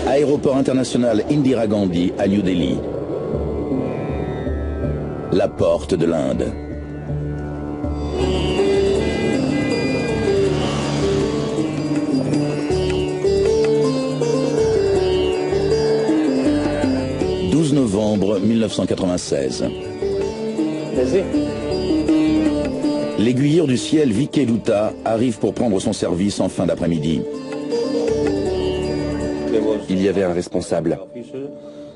Aéroport international Indira Gandhi à New Delhi. La porte de l'Inde. « 12 novembre 1996. L'aiguilleur du ciel Vicky Dutta arrive pour prendre son service en fin d'après-midi. Il y avait un responsable.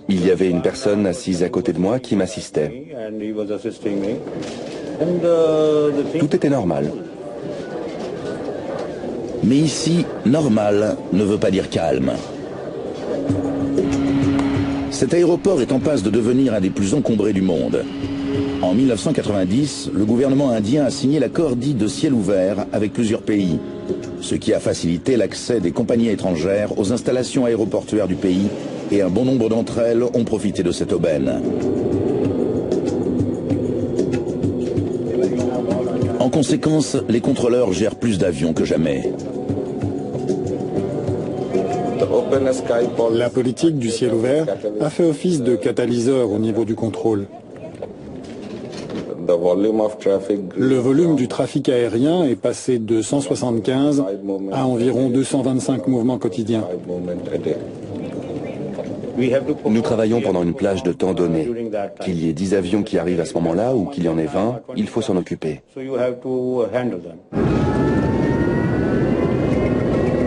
Il y avait une personne assise à côté de moi qui m'assistait. Tout était normal. Mais ici, normal ne veut pas dire calme. Cet aéroport est en passe de devenir un des plus encombrés du monde. En 1990, le gouvernement indien a signé l'accord dit de ciel ouvert avec plusieurs pays, ce qui a facilité l'accès des compagnies étrangères aux installations aéroportuaires du pays, et un bon nombre d'entre elles ont profité de cette aubaine. En conséquence, les contrôleurs gèrent plus d'avions que jamais. La politique du ciel ouvert a fait office de catalyseur au niveau du contrôle. Le volume du trafic aérien est passé de 175 à environ 225 mouvements quotidiens. Nous travaillons pendant une plage de temps donné. Qu'il y ait 10 avions qui arrivent à ce moment-là ou qu'il y en ait 20, il faut s'en occuper.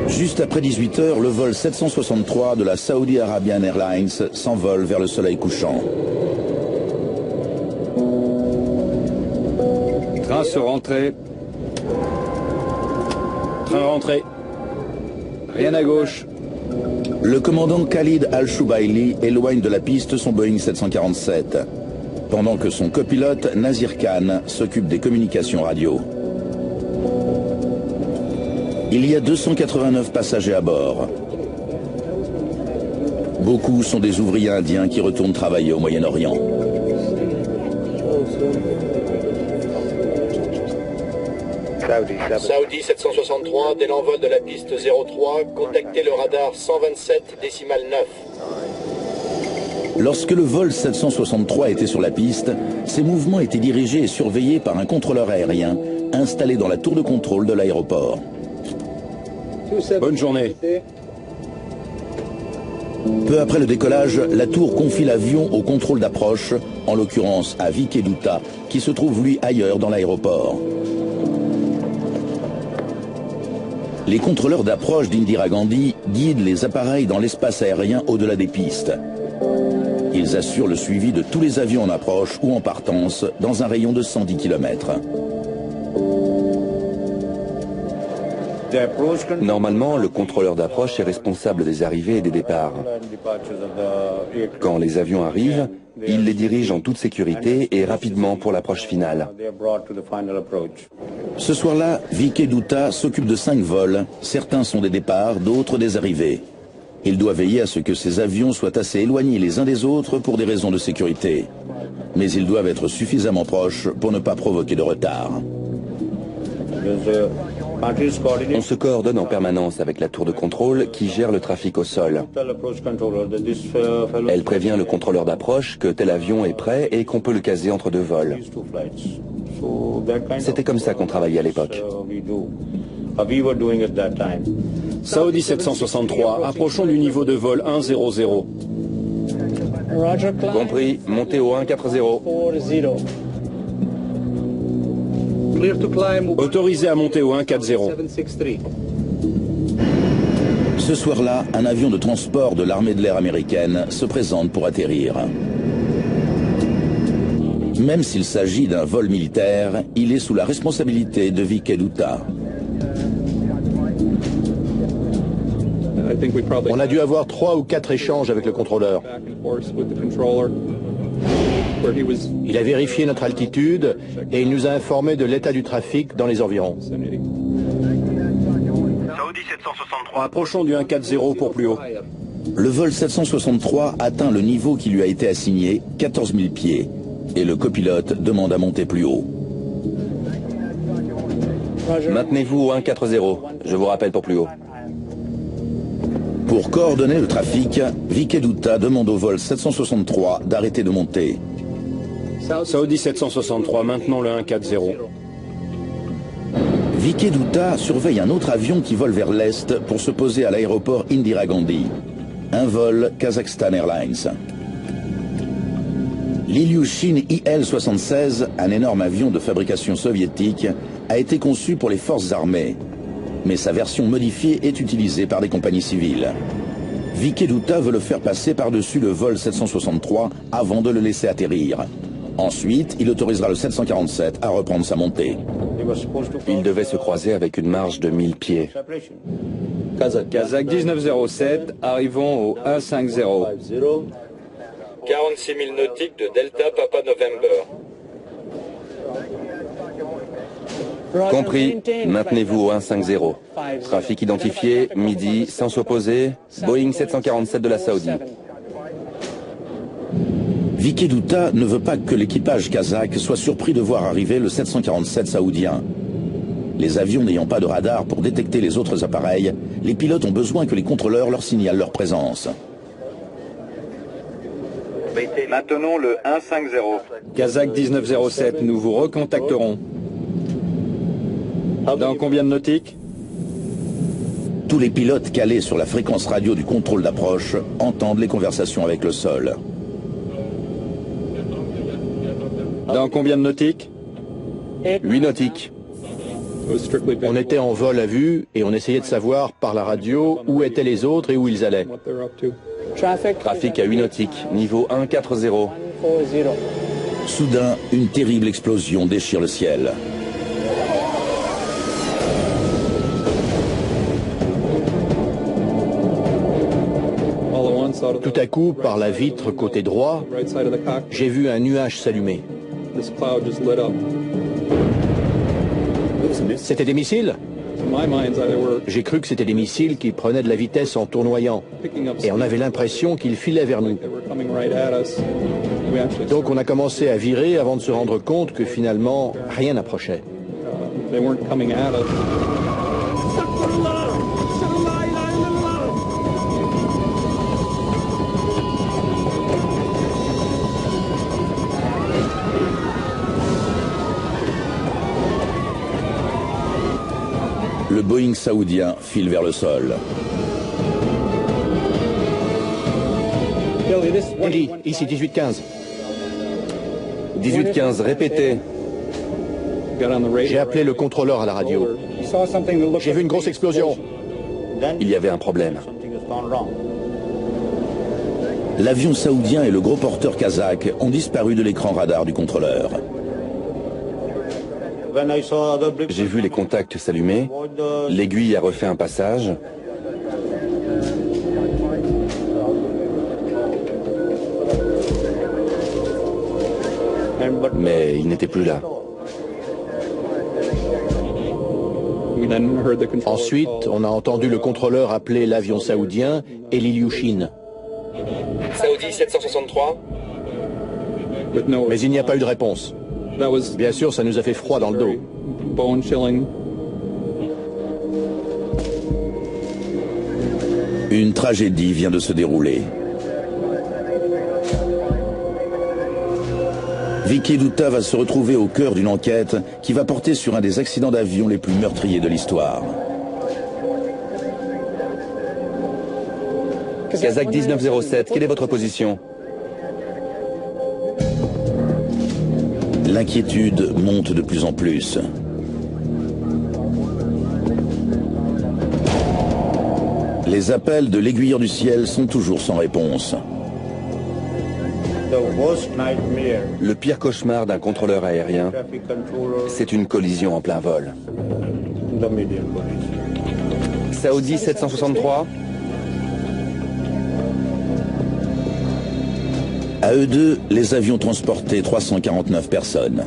Juste après 18 h, le vol 763 de la Saudi Arabian Airlines s'envole vers le soleil couchant. Train sur entrée. Train rentré. Rien à gauche. Le commandant Khalid Al-Shubaili éloigne de la piste son Boeing 747, pendant que son copilote Nazir Khan s'occupe des communications radio. Il y a 289 passagers à bord. Beaucoup sont des ouvriers indiens qui retournent travailler au Moyen-Orient. Saudi 763, dès l'envol de la piste 03, contactez le radar 127,9. Lorsque le vol 763 était sur la piste, ses mouvements étaient dirigés et surveillés par un contrôleur aérien installé dans la tour de contrôle de l'aéroport. Bonne journée. Peu après le décollage, la tour confie l'avion au contrôle d'approche, en l'occurrence à Vicky Dutta, qui se trouve lui ailleurs dans l'aéroport. Les contrôleurs d'approche d'Indira Gandhi guident les appareils dans l'espace aérien au-delà des pistes. Ils assurent le suivi de tous les avions en approche ou en partance dans un rayon de 110 km. Normalement, le contrôleur d'approche est responsable des arrivées et des départs. Quand les avions arrivent, il les dirige en toute sécurité et rapidement pour l'approche finale. Ce soir-là, Vicky Dutta s'occupe de 5 vols. Certains sont des départs, d'autres des arrivées. Il doit veiller à ce que ces avions soient assez éloignés les uns des autres pour des raisons de sécurité. Mais ils doivent être suffisamment proches pour ne pas provoquer de retard. On se coordonne en permanence avec la tour de contrôle qui gère le trafic au sol. Elle prévient le contrôleur d'approche que tel avion est prêt et qu'on peut le caser entre 2 vols. C'était comme ça qu'on travaillait à l'époque. Saudi 763, approchons du niveau de vol 100. Compris, montez au 140. Autorisé à monter au 140. Ce soir-là, un avion de transport de l'armée de l'air américaine se présente pour atterrir. Même s'il s'agit d'un vol militaire, il est sous la responsabilité de Vicky Dutta. On a dû avoir 3 ou 4 échanges avec le contrôleur. Il a vérifié notre altitude et il nous a informé de l'état du trafic dans les environs. Saudi 763, approchons du 140 pour plus haut. Le vol 763 atteint le niveau qui lui a été assigné, 14 000 pieds, et le copilote demande à monter plus haut. Maintenez-vous au 140, je vous rappelle pour plus haut. Pour coordonner le trafic, Vicky Dutta demande au vol 763 d'arrêter de monter. Saudi 763, maintenant le 140. Vicky Dutta surveille un autre avion qui vole vers l'est pour se poser à l'aéroport Indira Gandhi. Un vol Kazakhstan Airlines. L'Ilyushin IL-76, un énorme avion de fabrication soviétique, a été conçu pour les forces armées. Mais sa version modifiée est utilisée par des compagnies civiles. Vicky Dutta veut le faire passer par-dessus le vol 763 avant de le laisser atterrir. Ensuite, il autorisera le 747 à reprendre sa montée. Il devait se croiser avec une marge de 1000 pieds. Kazakh 1907, arrivons au 150. 46 000 nautiques de Delta Papa November. Compris, maintenez-vous au 150. Trafic identifié, midi, sans s'opposer, Boeing 747 de la Saoudi. Vicky Dutta ne veut pas que l'équipage kazakh soit surpris de voir arriver le 747 saoudien. Les avions n'ayant pas de radar pour détecter les autres appareils, les pilotes ont besoin que les contrôleurs leur signalent leur présence. Maintenons le 150. Kazakh 1907, nous vous recontacterons. Dans combien de nautiques? Tous les pilotes calés sur la fréquence radio du contrôle d'approche entendent les conversations avec le sol. Dans combien de nautiques? 8 nautiques. On était en vol à vue et on essayait de savoir par la radio où étaient les autres et où ils allaient. Trafic à 8 nautiques, niveau 140. Soudain, une terrible explosion déchire le ciel. Tout à coup, par la vitre côté droit, j'ai vu un nuage s'allumer. C'était des missiles? J'ai cru que c'était des missiles qui prenaient de la vitesse en tournoyant. Et on avait l'impression qu'ils filaient vers nous. Donc on a commencé à virer avant de se rendre compte que finalement, rien n'approchait. Le Boeing saoudien file vers le sol. Andy, ici 1815. 18-15, répétez. J'ai appelé le contrôleur à la radio. J'ai vu une grosse explosion. Il y avait un problème. L'avion saoudien et le gros porteur kazakh ont disparu de l'écran radar du contrôleur. J'ai vu les contacts s'allumer. L'aiguille a refait un passage. Mais il n'était plus là. Ensuite, on a entendu le contrôleur appeler l'avion saoudien et l'Ilyushin. Saudi 763. Mais il n'y a pas eu de réponse. Bien sûr, ça nous a fait froid dans le dos. Une tragédie vient de se dérouler. Vicky Dutta va se retrouver au cœur d'une enquête qui va porter sur un des accidents d'avion les plus meurtriers de l'histoire. Kazakh 1907, quelle est votre position? L'inquiétude monte de plus en plus. Les appels de l'aiguilleur du ciel sont toujours sans réponse. Le pire cauchemar d'un contrôleur aérien, c'est une collision en plein vol. Saudi 763. À eux deux, les avions transportaient 349 personnes.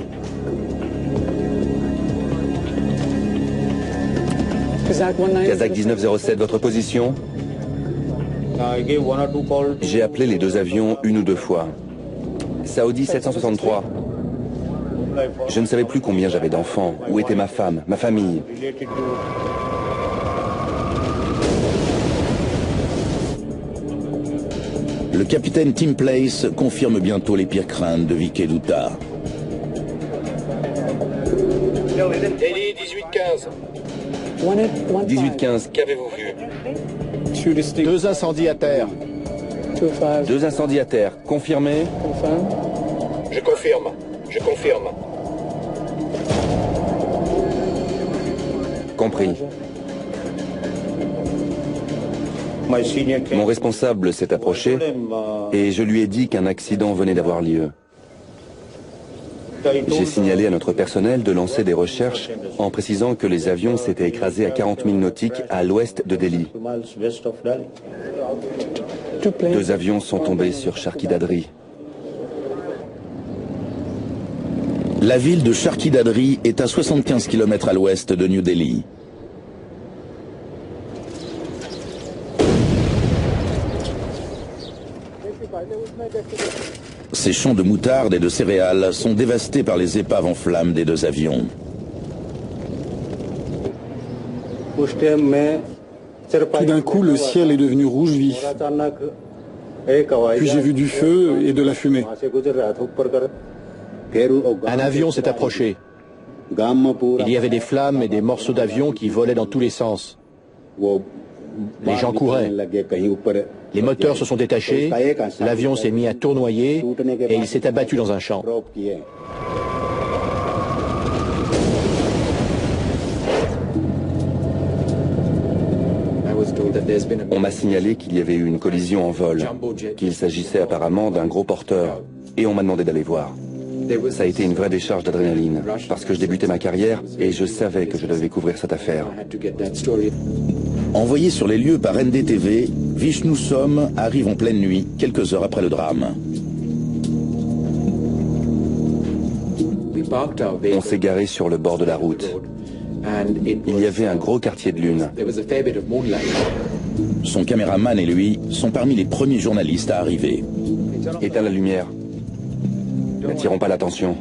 Kazakh 1907, votre position? J'ai appelé les deux avions une ou deux fois. Saoudi 763. Je ne savais plus combien j'avais d'enfants, où était ma femme, ma famille. Le capitaine Tim Place confirme bientôt les pires craintes de Vicky Douta. Delhi 18-15. 18-15. Qu'avez-vous vu? 2 incendies à terre. 2 incendies à terre. Confirmé? Je confirme. Je confirme. Compris. Mon responsable s'est approché et je lui ai dit qu'un accident venait d'avoir lieu. J'ai signalé à notre personnel de lancer des recherches en précisant que les avions s'étaient écrasés à 40 000 nautiques à l'ouest de Delhi. 2 avions sont tombés sur Charki Dadri. La ville de Charki Dadri est à 75 km à l'ouest de New Delhi. Ces champs de moutarde et de céréales sont dévastés par les épaves en flammes des 2 avions. Tout d'un coup, le ciel est devenu rouge vif. Puis j'ai vu du feu et de la fumée. Un avion s'est approché. Il y avait des flammes et des morceaux d'avion qui volaient dans tous les sens. Les gens couraient. Les moteurs se sont détachés, l'avion s'est mis à tournoyer et il s'est abattu dans un champ. On m'a signalé qu'il y avait eu une collision en vol, qu'il s'agissait apparemment d'un gros porteur, et on m'a demandé d'aller voir. Ça a été une vraie décharge d'adrénaline, parce que je débutais ma carrière et je savais que je devais couvrir cette affaire. Envoyé sur les lieux par NDTV, Vishnu Som arrive en pleine nuit, quelques heures après le drame. On s'est garé sur le bord de la route. Il y avait un gros quartier de lune. Son caméraman et lui sont parmi les premiers journalistes à arriver. Éteins la lumière. N'attirons pas l'attention.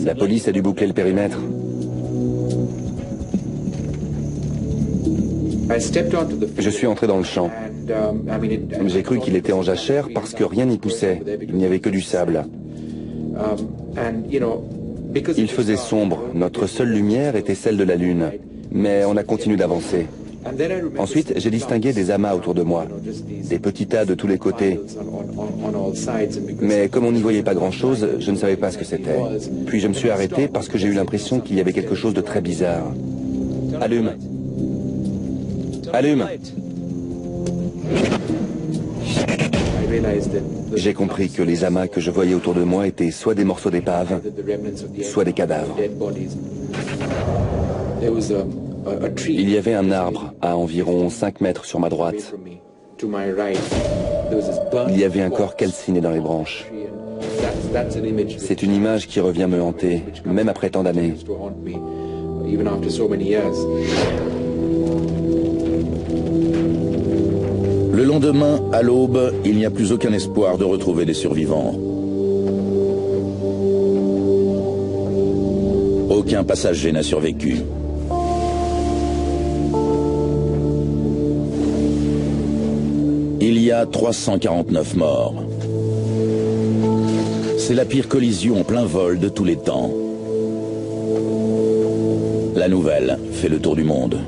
La police a dû boucler le périmètre. Je suis entré dans le champ. J'ai cru qu'il était en jachère parce que rien n'y poussait. Il n'y avait que du sable. Il faisait sombre. Notre seule lumière était celle de la lune. Mais on a continué d'avancer. Ensuite, j'ai distingué des amas autour de moi. Des petits tas de tous les côtés. Mais comme on n'y voyait pas grand-chose, je ne savais pas ce que c'était. Puis je me suis arrêté parce que j'ai eu l'impression qu'il y avait quelque chose de très bizarre. Allume. Allume. J'ai compris que les amas que je voyais autour de moi étaient soit des morceaux d'épave, soit des cadavres. Il y avait un arbre à environ 5 mètres sur ma droite. Il y avait un corps calciné dans les branches. C'est une image qui revient me hanter, même après tant d'années. Le lendemain, à l'aube, il n'y a plus aucun espoir de retrouver des survivants. Aucun passager n'a survécu. Il y a 349 morts. C'est la pire collision en plein vol de tous les temps. La nouvelle fait le tour du monde.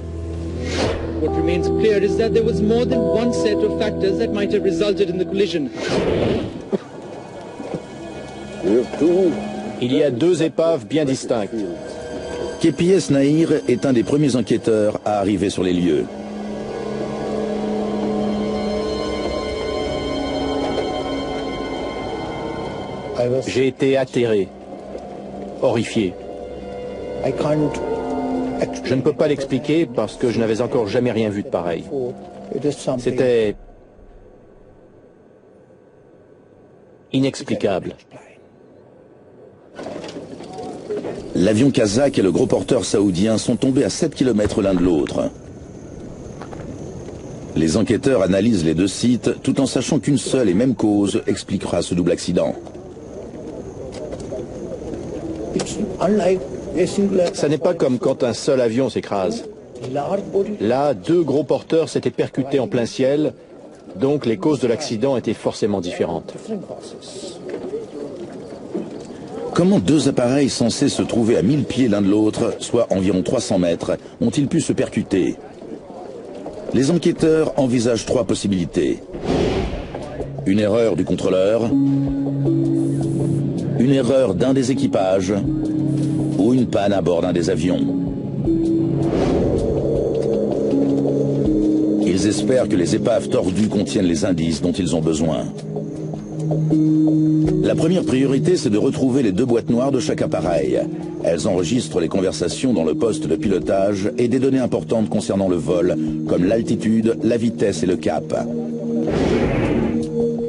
What remains clear is that there was more than one set of factors that might have resulted in the collision. Il y a 2 épaves bien distinctes. KPS Nahir est un des premiers enquêteurs à arriver sur les lieux. J'ai été atterré, horrifié. Je ne peux pas l'expliquer parce que je n'avais encore jamais rien vu de pareil. C'était inexplicable. L'avion kazakh et le gros porteur saoudien sont tombés à 7 km l'un de l'autre. Les enquêteurs analysent les deux sites tout en sachant qu'une seule et même cause expliquera ce double accident. Ça n'est pas comme quand un seul avion s'écrase. Là, deux gros porteurs s'étaient percutés en plein ciel, donc les causes de l'accident étaient forcément différentes. Comment deux appareils censés se trouver à 1000 pieds l'un de l'autre, soit environ 300 mètres, ont-ils pu se percuter? Les enquêteurs envisagent trois possibilités. Une erreur du contrôleur, une erreur d'un des équipages ou une panne à bord d'un des avions. Ils espèrent que les épaves tordues contiennent les indices dont ils ont besoin. La première priorité, c'est de retrouver les deux boîtes noires de chaque appareil. Elles enregistrent les conversations dans le poste de pilotage et des données importantes concernant le vol, comme l'altitude, la vitesse et le cap.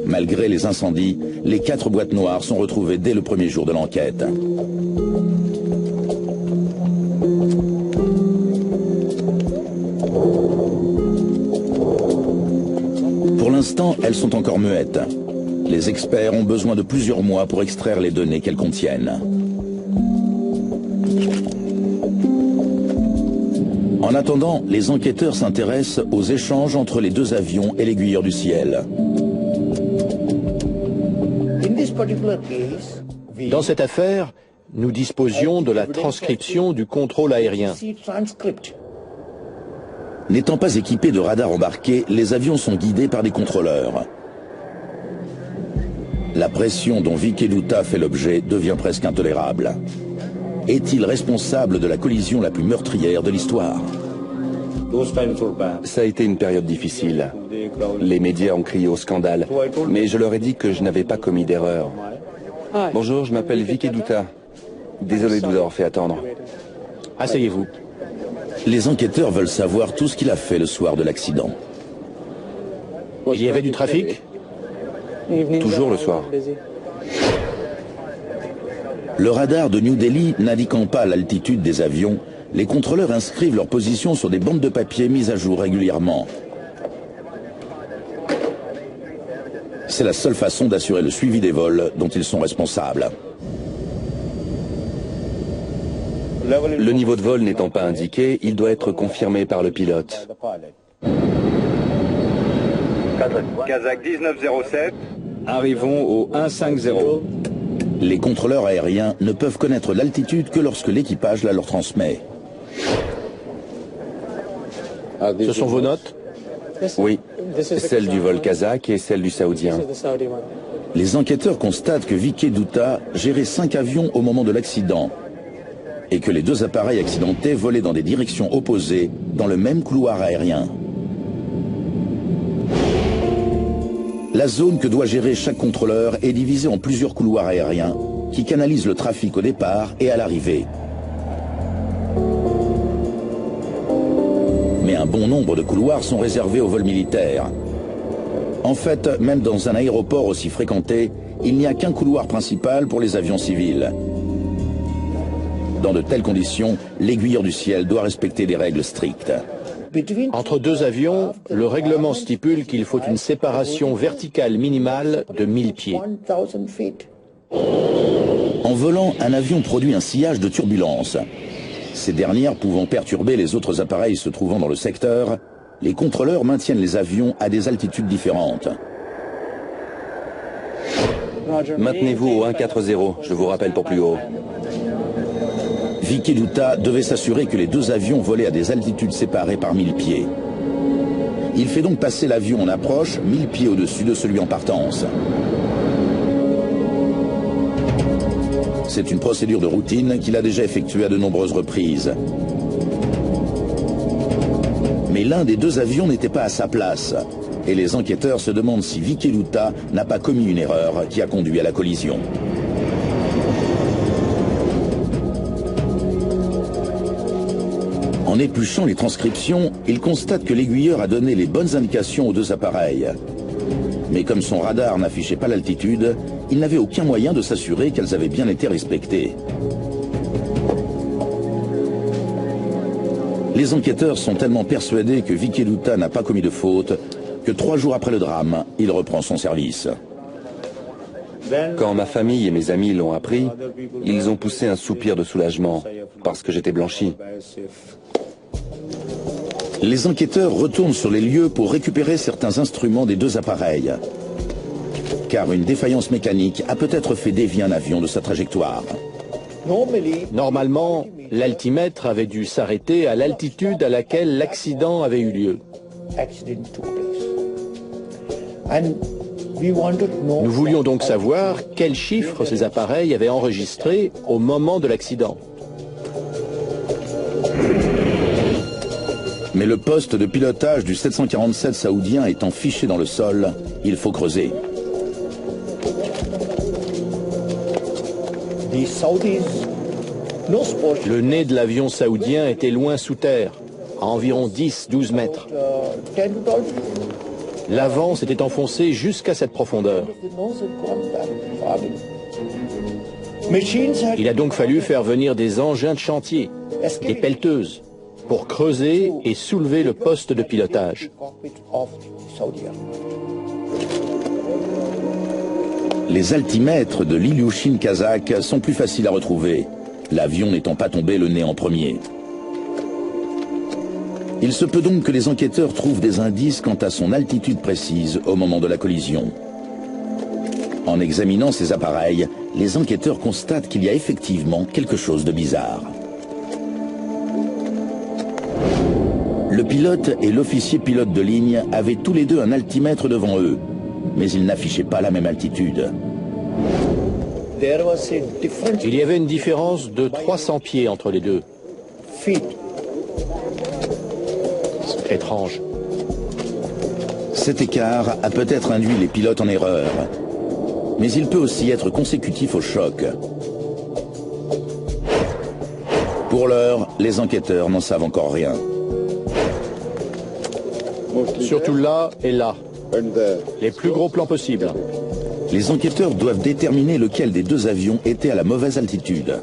Malgré les incendies, les 4 boîtes noires sont retrouvées dès le premier jour de l'enquête. Pour l'instant, elles sont encore muettes. Les experts ont besoin de plusieurs mois pour extraire les données qu'elles contiennent. En attendant, les enquêteurs s'intéressent aux échanges entre les deux avions et l'aiguilleur du ciel. Dans cette affaire, nous disposions de la transcription du contrôle aérien. N'étant pas équipés de radars embarqués, les avions sont guidés par des contrôleurs. La pression dont Vicky Douta fait l'objet devient presque intolérable. Est-il responsable de la collision la plus meurtrière de l'histoire? Ça a été une période difficile. Les médias ont crié au scandale, mais je leur ai dit que je n'avais pas commis d'erreur. Bonjour, je m'appelle Vicky Douta. Désolé de vous avoir fait attendre. Asseyez-vous. Les enquêteurs veulent savoir tout ce qu'il a fait le soir de l'accident. Il y avait du trafic? Toujours le soir. Le radar de New Delhi n'indiquant pas l'altitude des avions, les contrôleurs inscrivent leur position sur des bandes de papier mises à jour régulièrement. C'est la seule façon d'assurer le suivi des vols dont ils sont responsables. Le niveau de vol n'étant pas indiqué, il doit être confirmé par le pilote. Kazakh 1907, arrivons au 150. Les contrôleurs aériens ne peuvent connaître l'altitude que lorsque l'équipage la leur transmet. Ce sont vos notes? Oui, celle du vol kazakh et celle du saoudien. Les enquêteurs constatent que Vicky Douta gérait 5 avions au moment de l'accident et que les deux appareils accidentés volaient dans des directions opposées dans le même couloir aérien. La zone que doit gérer chaque contrôleur est divisée en plusieurs couloirs aériens qui canalisent le trafic au départ et à l'arrivée. Mais un bon nombre de couloirs sont réservés au vol militaire. En fait, même dans un aéroport aussi fréquenté, il n'y a qu'un couloir principal pour les avions civils. Dans de telles conditions, l'aiguilleur du ciel doit respecter des règles strictes. Entre deux avions, le règlement stipule qu'il faut une séparation verticale minimale de 1000 pieds. En volant, un avion produit un sillage de turbulences. Ces dernières pouvant perturber les autres appareils se trouvant dans le secteur, les contrôleurs maintiennent les avions à des altitudes différentes. Maintenez-vous au 140, je vous rappelle pour plus haut. Vicky Douta devait s'assurer que les deux avions volaient à des altitudes séparées par 1000 pieds. Il fait donc passer l'avion en approche 1000 pieds au-dessus de celui en partance. C'est une procédure de routine qu'il a déjà effectuée à de nombreuses reprises. Mais l'un des deux avions n'était pas à sa place, et les enquêteurs se demandent si Vicky Douta n'a pas commis une erreur qui a conduit à la collision. En épluchant les transcriptions, il constate que l'aiguilleur a donné les bonnes indications aux deux appareils. Mais comme son radar n'affichait pas l'altitude, il n'avait aucun moyen de s'assurer qu'elles avaient bien été respectées. Les enquêteurs sont tellement persuadés que Vicky Luta n'a pas commis de faute que 3 jours après le drame, il reprend son service. Quand ma famille et mes amis l'ont appris, ils ont poussé un soupir de soulagement parce que j'étais blanchi. Les enquêteurs retournent sur les lieux pour récupérer certains instruments des 2 appareils. Car une défaillance mécanique a peut-être fait dévier un avion de sa trajectoire. Normalement, l'altimètre avait dû s'arrêter à l'altitude à laquelle l'accident avait eu lieu. Nous voulions donc savoir quels chiffres ces appareils avaient enregistrés au moment de l'accident. Mais le poste de pilotage du 747 saoudien étant fiché dans le sol, il faut creuser. Le nez de l'avion saoudien était loin sous terre, à environ 10-12 mètres. L'avant s'était enfoncé jusqu'à cette profondeur. Il a donc fallu faire venir des engins de chantier, des pelleteuses, pour creuser et soulever le poste de pilotage. Les altimètres de l'Ilyushin kazakh sont plus faciles à retrouver, l'avion n'étant pas tombé le nez en premier. Il se peut donc que les enquêteurs trouvent des indices quant à son altitude précise au moment de la collision. En examinant ces appareils, les enquêteurs constatent qu'il y a effectivement quelque chose de bizarre. Le pilote et l'officier pilote de ligne avaient tous les deux un altimètre devant eux, mais ils n'affichaient pas la même altitude. Il y avait une différence de 300 pieds entre les deux. Étrange. Cet écart a peut-être induit les pilotes en erreur, mais il peut aussi être consécutif au choc. Pour l'heure, les enquêteurs n'en savent encore rien. Surtout là et là. Les plus gros plans possibles. Les enquêteurs doivent déterminer lequel des 2 avions était à la mauvaise altitude.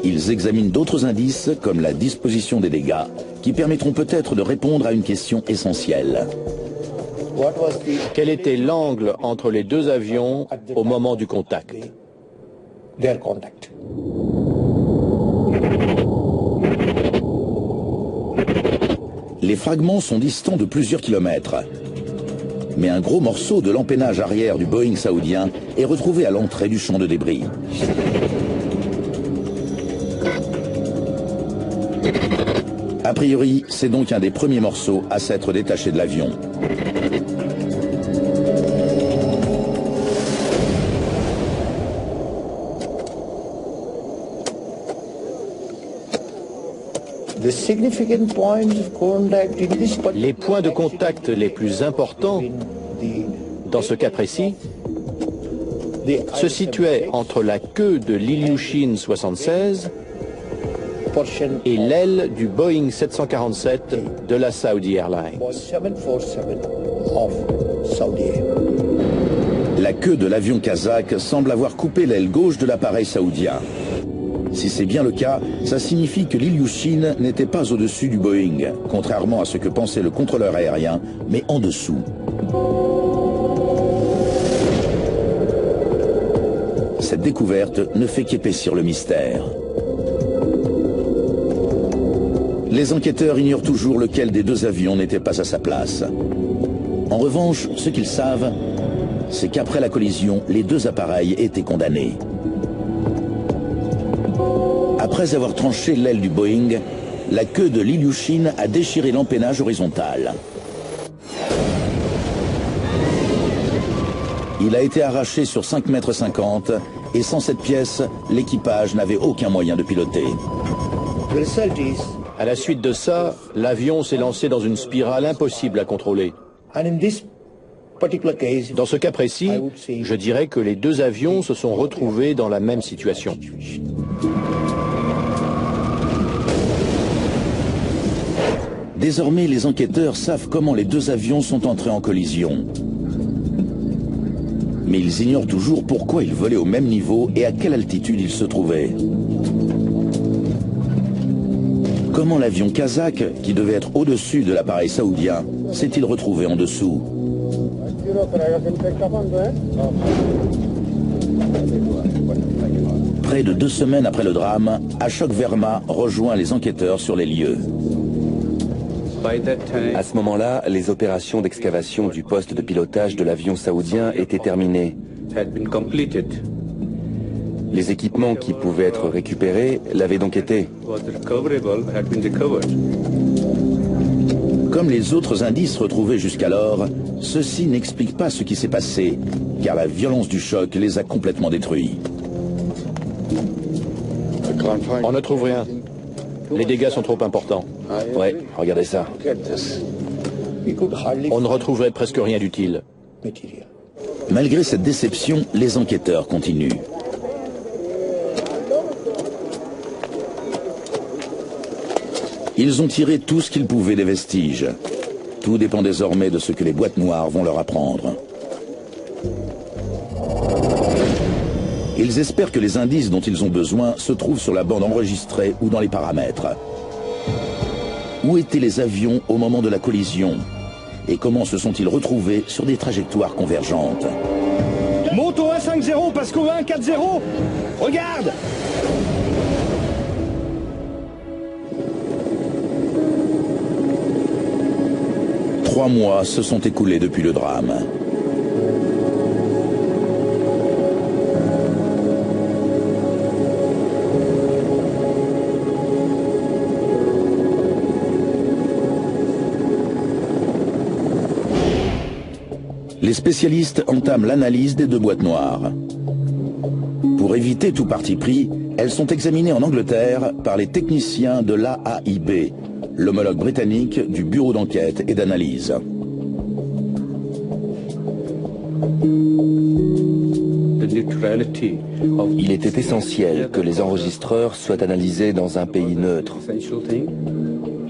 Ils examinent d'autres indices, comme la disposition des dégâts, qui permettront peut-être de répondre à une question essentielle. Quel était l'angle entre les 2 avions au moment du contact? Les fragments sont distants de plusieurs kilomètres. Mais un gros morceau de l'empennage arrière du Boeing saoudien est retrouvé à l'entrée du champ de débris. A priori, c'est donc un des premiers morceaux à s'être détaché de l'avion. Les points de contact les plus importants, dans ce cas précis, se situaient entre la queue de l'Ilyushin 76 et l'aile du Boeing 747 de la Saudi Airlines. La queue de l'avion kazakh semble avoir coupé l'aile gauche de l'appareil saoudien. Si c'est bien le cas, ça signifie que l'Ilyushin n'était pas au-dessus du Boeing, contrairement à ce que pensait le contrôleur aérien, mais en dessous. Cette découverte ne fait qu'épaissir le mystère. Les enquêteurs ignorent toujours lequel des 2 avions n'était pas à sa place. En revanche, ce qu'ils savent, c'est qu'après la collision, les 2 appareils étaient condamnés. Après avoir tranché l'aile du Boeing, la queue de l'Ilyushin a déchiré l'empennage horizontal. Il a été arraché sur 5,50 mètres et sans cette pièce, l'équipage n'avait aucun moyen de piloter. À la suite de ça, l'avion s'est lancé dans une spirale impossible à contrôler. Dans ce cas précis, je dirais que les 2 avions se sont retrouvés dans la même situation. Désormais, les enquêteurs savent comment les 2 avions sont entrés en collision. Mais ils ignorent toujours pourquoi ils volaient au même niveau et à quelle altitude ils se trouvaient. Comment l'avion kazakh, qui devait être au-dessus de l'appareil saoudien, s'est-il retrouvé en dessous? Près de 2 semaines après le drame, Ashok Verma rejoint les enquêteurs sur les lieux. À ce moment-là, les opérations d'excavation du poste de pilotage de l'avion saoudien étaient terminées. Les équipements qui pouvaient être récupérés l'avaient donc été. Comme les autres indices retrouvés jusqu'alors, ceux-ci n'expliquent pas ce qui s'est passé, car la violence du choc les a complètement détruits. On ne trouve rien. Les dégâts sont trop importants. Ouais, regardez ça. On ne retrouverait presque rien d'utile. Malgré cette déception, les enquêteurs continuent. Ils ont tiré tout ce qu'ils pouvaient des vestiges. Tout dépend désormais de ce que les boîtes noires vont leur apprendre. Ils espèrent que les indices dont ils ont besoin se trouvent sur la bande enregistrée ou dans les paramètres. Où étaient les avions au moment de la collision? Et comment se sont-ils retrouvés sur des trajectoires convergentes? Monte au 150 parce qu'au 140, regarde! Trois mois se sont écoulés depuis le drame. Les spécialistes entament l'analyse des 2 boîtes noires. Pour éviter tout parti pris, elles sont examinées en Angleterre par les techniciens de l'AAIB, l'homologue britannique du bureau d'enquête et d'analyse. Il était essentiel que les enregistreurs soient analysés dans un pays neutre.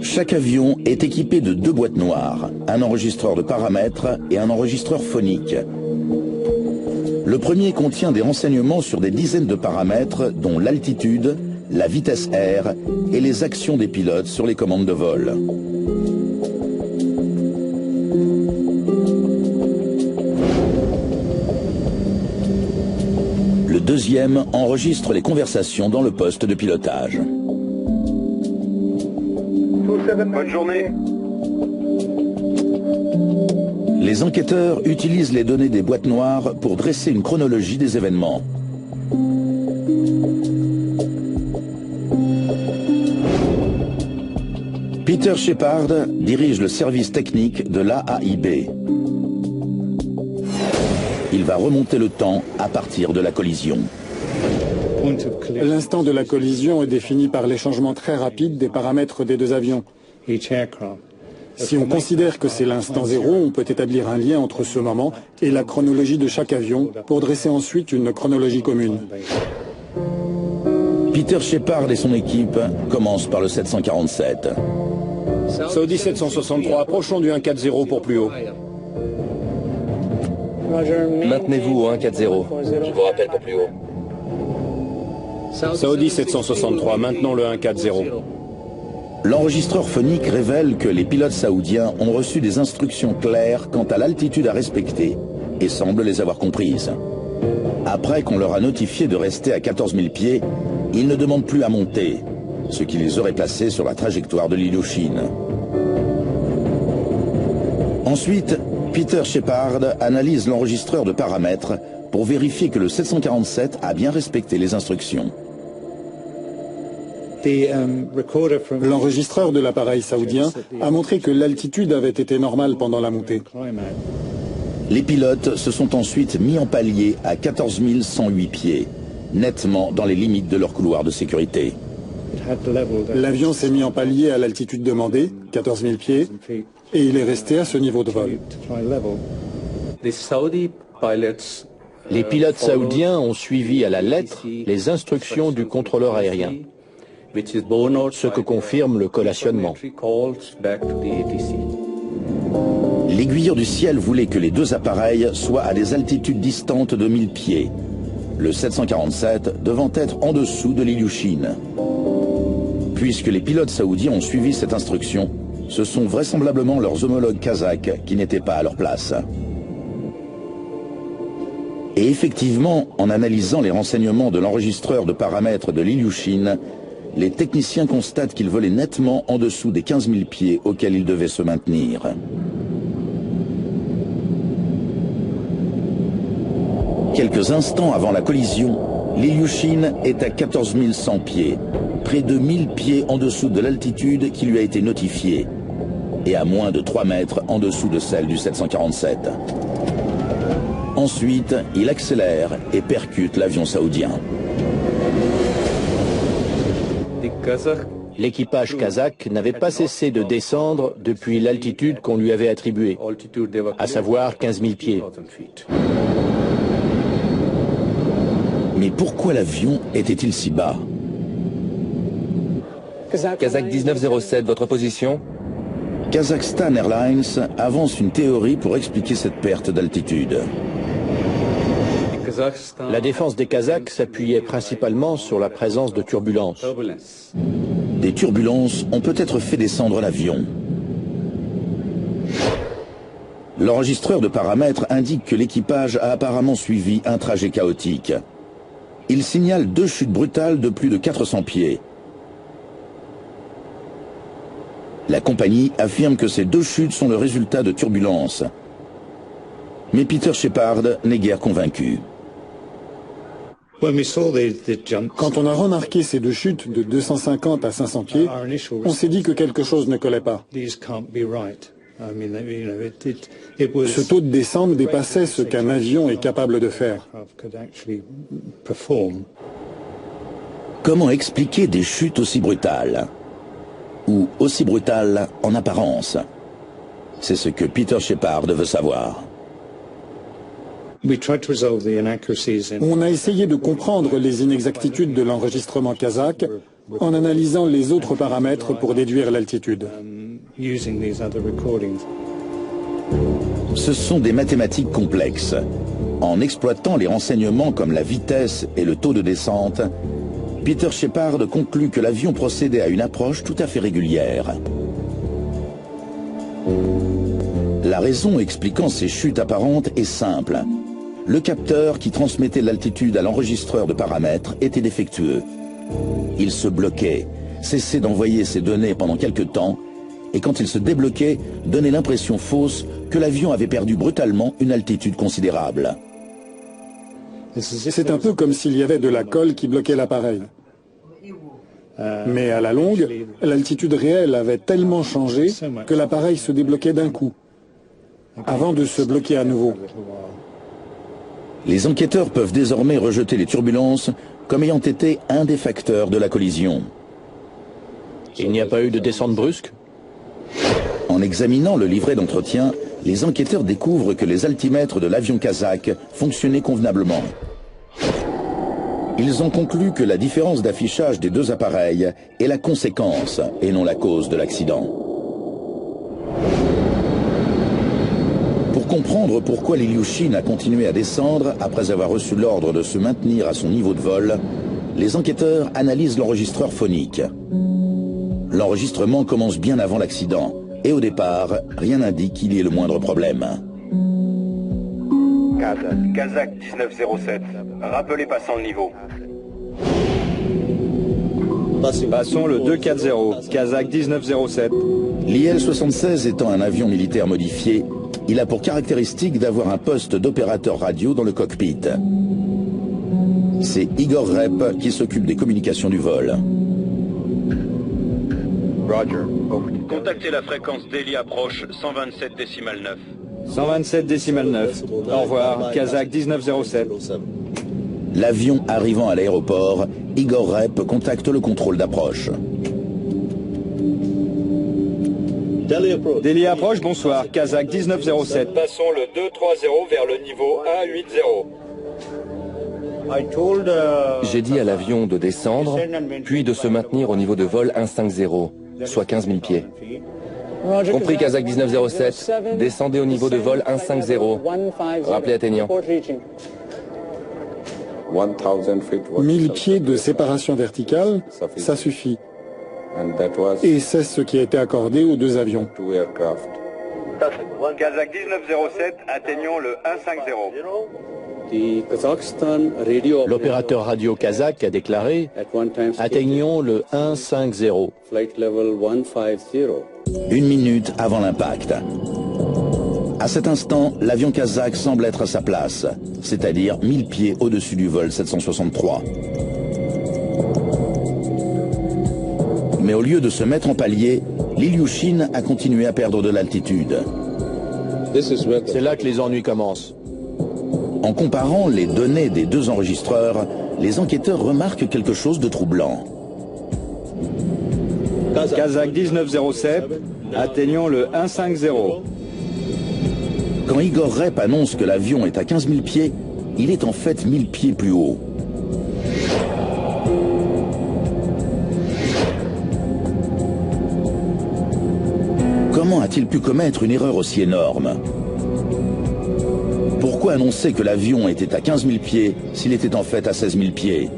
Chaque avion est équipé de 2 boîtes noires, un enregistreur de paramètres et un enregistreur phonique. Le premier contient des renseignements sur des dizaines de paramètres, dont l'altitude, la vitesse air et les actions des pilotes sur les commandes de vol. Le deuxième enregistre les conversations dans le poste de pilotage. Bonne journée. Les enquêteurs utilisent les données des boîtes noires pour dresser une chronologie des événements. Peter Shepard dirige le service technique de l'AAIB. Il va remonter le temps à partir de la collision. L'instant de la collision est défini par les changements très rapides des paramètres des 2 avions. Si on considère que c'est l'instant 0, on peut établir un lien entre ce moment et la chronologie de chaque avion pour dresser ensuite une chronologie commune. Peter Shepard et son équipe commencent par le 747. Saudi 763, approchons du 140 pour plus haut. Maintenez-vous au 140. Je vous rappelle pour plus haut. Saudi 763, maintenons le 140. L'enregistreur phonique révèle que les pilotes saoudiens ont reçu des instructions claires quant à l'altitude à respecter et semblent les avoir comprises. Après qu'on leur a notifié de rester à 14 000 pieds, ils ne demandent plus à monter, ce qui les aurait placés sur la trajectoire de l'Indochine. Ensuite, Peter Shepard analyse l'enregistreur de paramètres pour vérifier que le 747 a bien respecté les instructions. L'enregistreur de l'appareil saoudien a montré que l'altitude avait été normale pendant la montée. Les pilotes se sont ensuite mis en palier à 14 108 pieds, nettement dans les limites de leur couloir de sécurité. L'avion s'est mis en palier à l'altitude demandée, 14 000 pieds, et il est resté à ce niveau de vol. Les pilotes saoudiens ont suivi à la lettre les instructions du contrôleur aérien, ce que confirme le collationnement. L'aiguilleur du ciel voulait que les 2 appareils soient à des altitudes distantes de 1000 pieds, le 747 devant être en dessous de l'Ilyushin. Puisque les pilotes saoudiens ont suivi cette instruction, ce sont vraisemblablement leurs homologues kazakhs qui n'étaient pas à leur place. Et effectivement, en analysant les renseignements de l'enregistreur de paramètres de l'Ilyushin, les techniciens constatent qu'il volait nettement en dessous des 15 000 pieds auxquels il devait se maintenir. Quelques instants avant la collision, l'Ilyushin est à 14 100 pieds, près de 1000 pieds en dessous de l'altitude qui lui a été notifiée, et à moins de 3 mètres en dessous de celle du 747. Ensuite, il accélère et percute l'avion saoudien. L'équipage kazakh n'avait pas cessé de descendre depuis l'altitude qu'on lui avait attribuée, à savoir 15 000 pieds. Mais pourquoi l'avion était-il si bas? Kazakh 1907, votre position? Kazakhstan Airlines avance une théorie pour expliquer cette perte d'altitude. La défense des Kazakhs s'appuyait principalement sur la présence de turbulences. Des turbulences ont peut-être fait descendre l'avion. L'enregistreur de paramètres indique que l'équipage a apparemment suivi un trajet chaotique. Il signale 2 chutes brutales de plus de 400 pieds. La compagnie affirme que ces 2 chutes sont le résultat de turbulences. Mais Peter Shepard n'est guère convaincu. Quand on a remarqué ces 2 chutes de 250 à 500 pieds, on s'est dit que quelque chose ne collait pas. Ce taux de descente dépassait ce qu'un avion est capable de faire. Comment expliquer des chutes aussi brutales? Ou aussi brutales en apparence? C'est ce que Peter Shepard veut savoir. On a essayé de comprendre les inexactitudes de l'enregistrement kazakh en analysant les autres paramètres pour déduire l'altitude. Ce sont des mathématiques complexes. En exploitant les renseignements comme la vitesse et le taux de descente, Peter Shepard conclut que l'avion procédait à une approche tout à fait régulière. La raison expliquant ces chutes apparentes est simple. Le capteur qui transmettait l'altitude à l'enregistreur de paramètres était défectueux. Il se bloquait, cessait d'envoyer ses données pendant quelque temps, et quand il se débloquait, donnait l'impression fausse que l'avion avait perdu brutalement une altitude considérable. C'est un peu comme s'il y avait de la colle qui bloquait l'appareil. Mais à la longue, l'altitude réelle avait tellement changé que l'appareil se débloquait d'un coup, avant de se bloquer à nouveau. Les enquêteurs peuvent désormais rejeter les turbulences comme ayant été un des facteurs de la collision. Il n'y a pas eu de descente brusque? En examinant le livret d'entretien, les enquêteurs découvrent que les altimètres de l'avion kazakh fonctionnaient convenablement. Ils ont conclu que la différence d'affichage des 2 appareils est la conséquence et non la cause de l'accident. Pour comprendre pourquoi l'Ilyushin a continué à descendre après avoir reçu l'ordre de se maintenir à son niveau de vol, les enquêteurs analysent l'enregistreur phonique. L'enregistrement commence bien avant l'accident, et au départ, rien n'indique qu'il y ait le moindre problème. Kazakh 1907, rappelez passant le niveau. Passons le 240, Kazakh 1907. L'IL-76 étant un avion militaire modifié, il a pour caractéristique d'avoir un poste d'opérateur radio dans le cockpit. C'est Igor Rep qui s'occupe des communications du vol. Roger. Contactez la fréquence Delhi approche 127,9. 127,9. Au revoir, Kazakh 1907. L'avion arrivant à l'aéroport, Igor Rep contacte le contrôle d'approche. Delhi approche, bonsoir, Kazakh 1907. Passons le 230 vers le niveau 180. J'ai dit à l'avion de descendre, puis de se maintenir au niveau de vol 150, soit 15 000 pieds. Compris Kazakh 1907, descendez au niveau de vol 150. Rappelez atteignant. 1000 pieds de séparation verticale, ça suffit. Et c'est ce qui a été accordé aux deux avions. Kazakh 1907, atteignons le 150. L'opérateur radio kazakh a déclaré « Atteignons le 150 ». 1 minute avant l'impact. À cet instant, l'avion kazakh semble être à sa place, c'est-à-dire 1000 pieds au-dessus du vol 763. Mais au lieu de se mettre en palier, l'Ilyushin a continué à perdre de l'altitude. C'est là que les ennuis commencent. En comparant les données des deux enregistreurs, les enquêteurs remarquent quelque chose de troublant. Kazakh 1907, atteignons le 150. Quand Igor Rep annonce que l'avion est à 15 000 pieds, il est en fait 1000 pieds plus haut. Comment a-t-il pu commettre une erreur aussi énorme? Pourquoi annoncer que l'avion était à 15 000 pieds s'il était en fait à 16 000 pieds?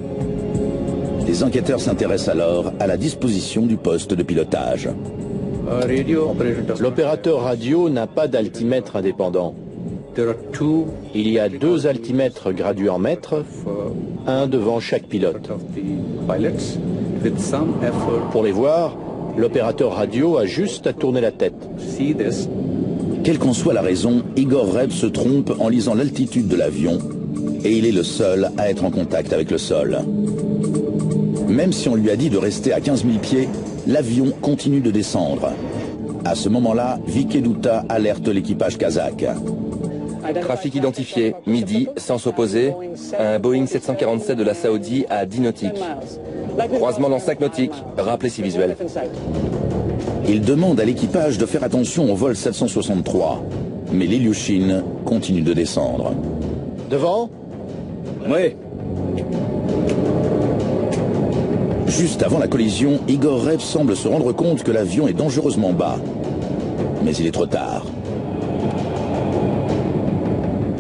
Les enquêteurs s'intéressent alors à la disposition du poste de pilotage. L'opérateur radio n'a pas d'altimètre indépendant. Il y a 2 altimètres gradués en mètres, un devant chaque pilote. Pour les voir, l'opérateur radio a juste à tourner la tête. Quelle qu'en soit la raison, Igor Rep se trompe en lisant l'altitude de l'avion et il est le seul à être en contact avec le sol. Même si on lui a dit de rester à 15 000 pieds, l'avion continue de descendre. À ce moment-là, Vikeduta alerte l'équipage kazakh. Trafic identifié, midi, sens opposé, un Boeing 747 de la Saoudie à 10 nautiques. Croisement dans 5 nautiques, rappelez si visuel. Il demande à l'équipage de faire attention au vol 763, mais l'Ilyushin continue de descendre. Devant? Oui. Juste avant la collision, Igor Rep semble se rendre compte que l'avion est dangereusement bas. Mais il est trop tard.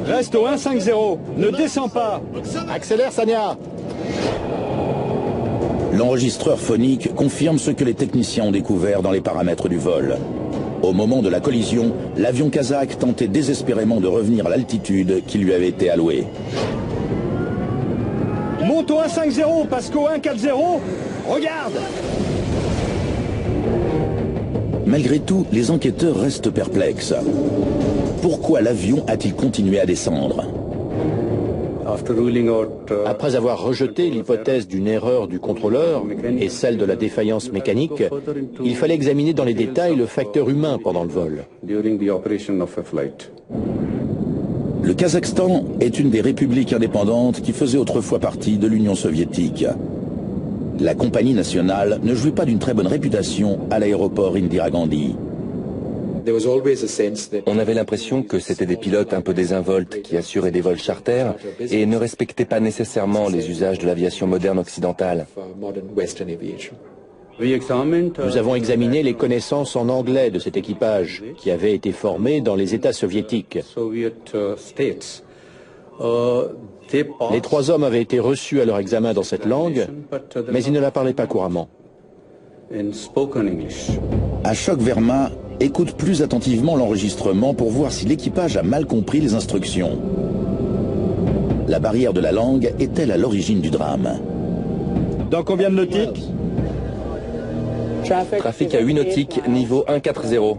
Reste au 150, ne descends pas. Accélère, Sania! L'enregistreur phonique confirme ce que les techniciens ont découvert dans les paramètres du vol. Au moment de la collision, l'avion kazakh tentait désespérément de revenir à l'altitude qui lui avait été allouée. Monte au 150, parce qu'au 140, regarde. Malgré tout, les enquêteurs restent perplexes. Pourquoi l'avion a-t-il continué à descendre? Après avoir rejeté l'hypothèse d'une erreur du contrôleur et celle de la défaillance mécanique, il fallait examiner dans les détails le facteur humain pendant le vol. Le Kazakhstan est une des républiques indépendantes qui faisait autrefois partie de l'Union soviétique. La compagnie nationale ne jouit pas d'une très bonne réputation à l'aéroport Indira Gandhi. On avait l'impression que c'était des pilotes un peu désinvoltes qui assuraient des vols charters et ne respectaient pas nécessairement les usages de l'aviation moderne occidentale. Nous avons examiné les connaissances en anglais de cet équipage, qui avait été formé dans les États soviétiques. Les 3 hommes avaient été reçus à leur examen dans cette langue, mais ils ne la parlaient pas couramment. Ashok Verma écoute plus attentivement l'enregistrement pour voir si l'équipage a mal compris les instructions. La barrière de la langue est-elle à l'origine du drame? Dans combien de nautiques? Trafic à 8 nautiques, niveau 140.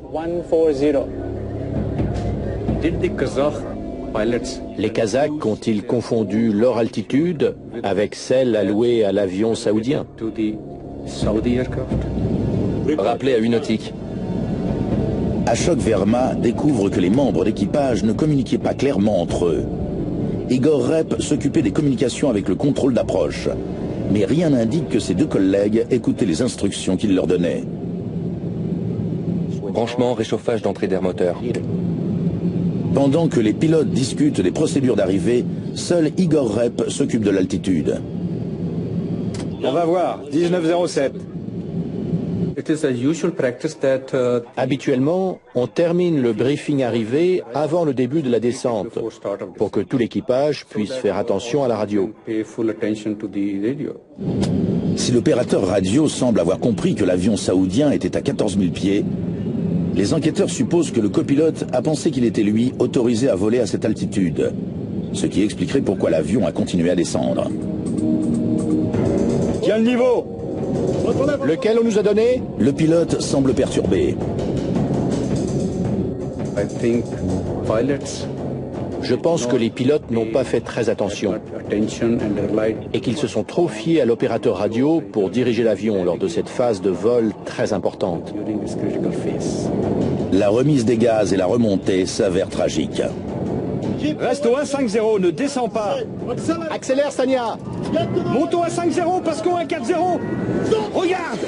Les Kazakhs ont-ils confondu leur altitude avec celle allouée à l'avion saoudien? Rappelez à 8 nautiques. Ashok Verma découvre que les membres d'équipage ne communiquaient pas clairement entre eux. Igor Rep s'occupait des communications avec le contrôle d'approche, mais rien n'indique que ses 2 collègues écoutaient les instructions qu'il leur donnait. Branchement, réchauffage d'entrée d'air moteur. Pendant que les pilotes discutent des procédures d'arrivée, seul Igor Rep s'occupe de l'altitude. On va voir, 1907. Habituellement, on termine le briefing arrivé avant le début de la descente, pour que tout l'équipage puisse faire attention à la radio. Si l'opérateur radio semble avoir compris que l'avion saoudien était à 14 000 pieds, les enquêteurs supposent que le copilote a pensé qu'il était lui autorisé à voler à cette altitude, ce qui expliquerait pourquoi l'avion a continué à descendre. Tiens le niveau! Lequel on nous a donné? Le pilote semble perturbé. Je pense que les pilotes n'ont pas fait très attention et qu'ils se sont trop fiés à l'opérateur radio pour diriger l'avion lors de cette phase de vol très importante. La remise des gaz et la remontée s'avèrent tragiques. Reste au 150, ne descends pas. Accélère, Sania! Monte au 150 parce qu'au 140. Regarde!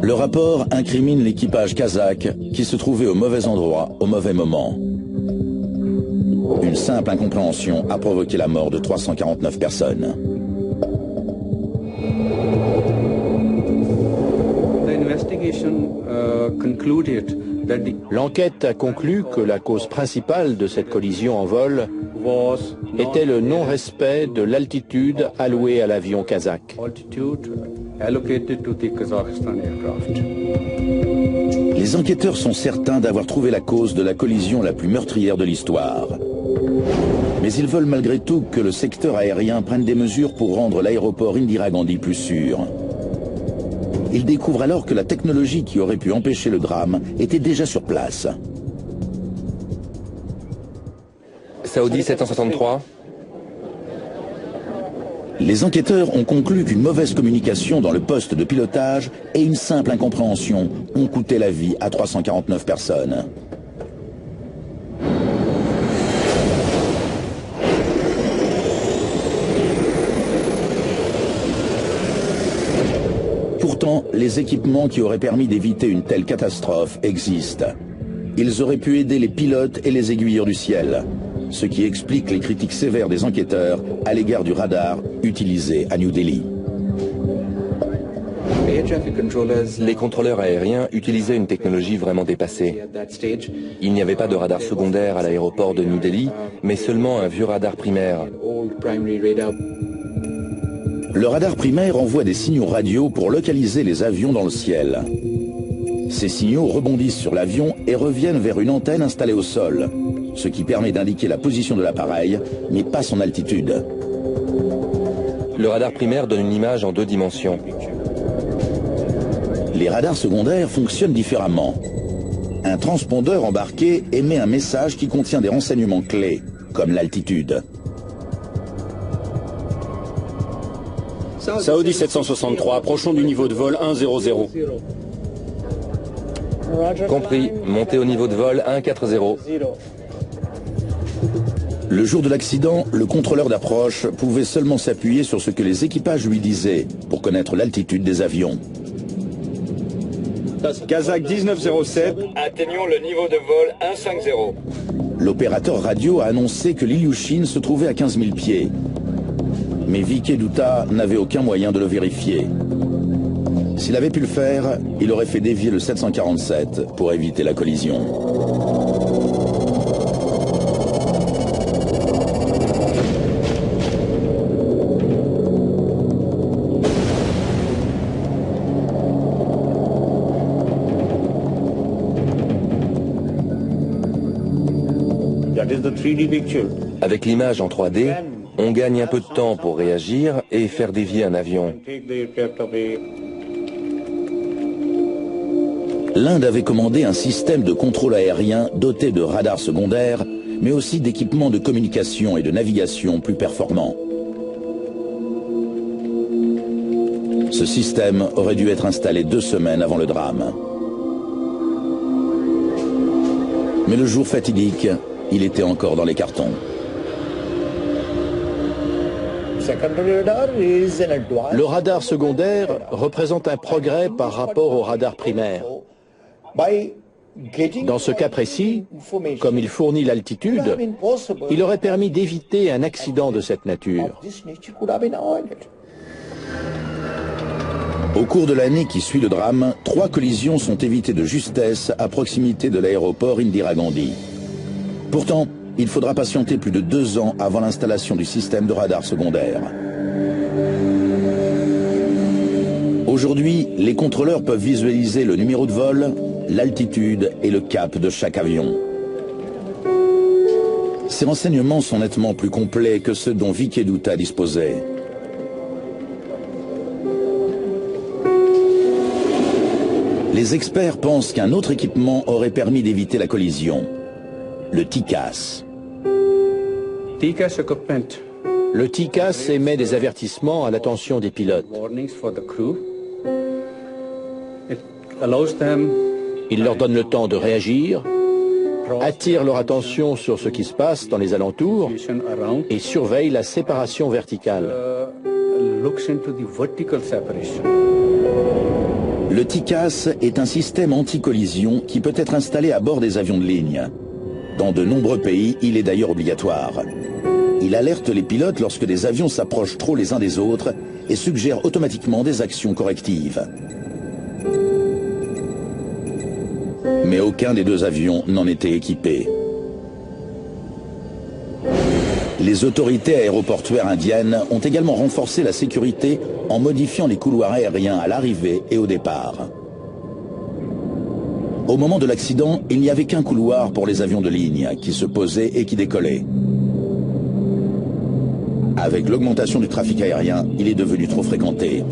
Le rapport incrimine l'équipage kazakh qui se trouvait au mauvais endroit, au mauvais moment. Une simple incompréhension a provoqué la mort de 349 personnes. L'enquête a conclu que la cause principale de cette collision en vol était le non-respect de l'altitude allouée à l'avion kazakh. Les enquêteurs sont certains d'avoir trouvé la cause de la collision la plus meurtrière de l'histoire. Mais ils veulent malgré tout que le secteur aérien prenne des mesures pour rendre l'aéroport Indira Gandhi plus sûr. Ils découvrent alors que la technologie qui aurait pu empêcher le drame était déjà sur place. Saoudi 763. Les enquêteurs ont conclu qu'une mauvaise communication dans le poste de pilotage et une simple incompréhension ont coûté la vie à 349 personnes. Pourtant, les équipements qui auraient permis d'éviter une telle catastrophe existent. Ils auraient pu aider les pilotes et les aiguilleurs du ciel, ce qui explique les critiques sévères des enquêteurs à l'égard du radar utilisé à New Delhi. Les contrôleurs aériens utilisaient une technologie vraiment dépassée. Il n'y avait pas de radar secondaire à l'aéroport de New Delhi, mais seulement un vieux radar primaire. Le radar primaire envoie des signaux radio pour localiser les avions dans le ciel. Ces signaux rebondissent sur l'avion et reviennent vers une antenne installée au sol, ce qui permet d'indiquer la position de l'appareil, mais pas son altitude. Le radar primaire donne une image en 2 dimensions. Les radars secondaires fonctionnent différemment. Un transpondeur embarqué émet un message qui contient des renseignements clés, comme l'altitude. Saoudi 763, approchons du niveau de vol 100. Compris, montez au niveau de vol 140. Le jour de l'accident, le contrôleur d'approche pouvait seulement s'appuyer sur ce que les équipages lui disaient pour connaître l'altitude des avions. Kazakh 1907. Atteignons le niveau de vol 150. L'opérateur radio a annoncé que l'Ilyushin se trouvait à 15 000 pieds. Mais Vicky Dutta n'avait aucun moyen de le vérifier. S'il avait pu le faire, il aurait fait dévier le 747 pour éviter la collision. Avec l'image en 3D, on gagne un peu de temps pour réagir et faire dévier un avion. L'Inde avait commandé un système de contrôle aérien doté de radars secondaires, mais aussi d'équipements de communication et de navigation plus performants. Ce système aurait dû être installé 2 semaines avant le drame. Mais le jour fatidique, il était encore dans les cartons. Le radar secondaire représente un progrès par rapport au radar primaire. Dans ce cas précis, comme il fournit l'altitude, il aurait permis d'éviter un accident de cette nature. Au cours de l'année qui suit le drame, 3 collisions sont évitées de justesse à proximité de l'aéroport Indira Gandhi. Pourtant, il faudra patienter plus de 2 ans avant l'installation du système de radar secondaire. Aujourd'hui, les contrôleurs peuvent visualiser le numéro de vol, l'altitude et le cap de chaque avion. Ces renseignements sont nettement plus complets que ceux dont Vicky Dutta disposait. Les experts pensent qu'un autre équipement aurait permis d'éviter la collision. Le TICAS. Le TICAS émet des avertissements à l'attention des pilotes. Il leur donne le temps de réagir, attire leur attention sur ce qui se passe dans les alentours et surveille la séparation verticale. Le TICAS est un système anti-collision qui peut être installé à bord des avions de ligne. Dans de nombreux pays, il est d'ailleurs obligatoire. Il alerte les pilotes lorsque des avions s'approchent trop les uns des autres et suggère automatiquement des actions correctives. Mais aucun des 2 avions n'en était équipé. Les autorités aéroportuaires indiennes ont également renforcé la sécurité en modifiant les couloirs aériens à l'arrivée et au départ. Au moment de l'accident, il n'y avait qu'un couloir pour les avions de ligne qui se posaient et qui décollaient. Avec l'augmentation du trafic aérien, il est devenu trop fréquenté.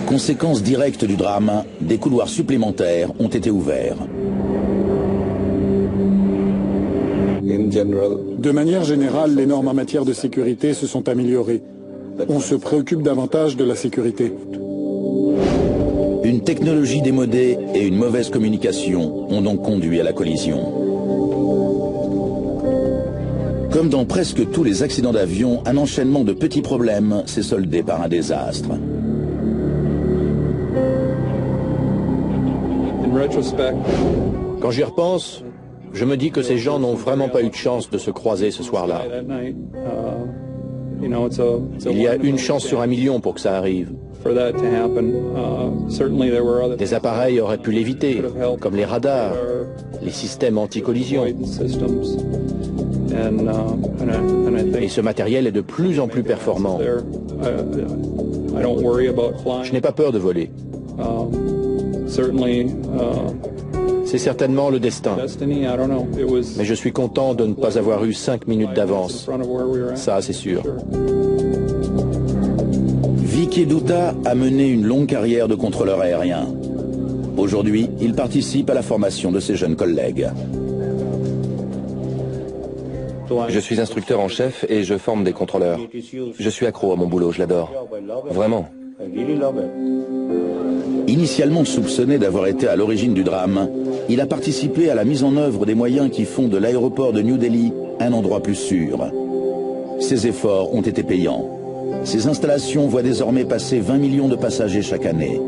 Conséquence directe du drame, des couloirs supplémentaires ont été ouverts. De manière générale, les normes en matière de sécurité se sont améliorées. On se préoccupe davantage de la sécurité. Une technologie démodée et une mauvaise communication ont donc conduit à la collision. Comme dans presque tous les accidents d'avion, un enchaînement de petits problèmes s'est soldé par un désastre. Quand j'y repense, je me dis que ces gens n'ont vraiment pas eu de chance de se croiser ce soir-là. Il y a une chance sur 1 million pour que ça arrive. Des appareils auraient pu l'éviter, comme les radars, les systèmes anti-collision. Et ce matériel est de plus en plus performant. Je n'ai pas peur de voler. C'est certainement le destin. Mais je suis content de ne pas avoir eu 5 minutes d'avance. Ça, c'est sûr. Vicky Dutta a mené une longue carrière de contrôleur aérien. Aujourd'hui, il participe à la formation de ses jeunes collègues. Je suis instructeur en chef et je forme des contrôleurs. Je suis accro à mon boulot, je l'adore. Vraiment. Initialement soupçonné d'avoir été à l'origine du drame, il a participé à la mise en œuvre des moyens qui font de l'aéroport de New Delhi un endroit plus sûr. Ses efforts ont été payants. Ces installations voient désormais passer 20 millions de passagers chaque année.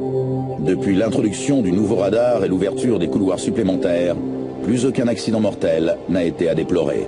Depuis l'introduction du nouveau radar et l'ouverture des couloirs supplémentaires, plus aucun accident mortel n'a été à déplorer.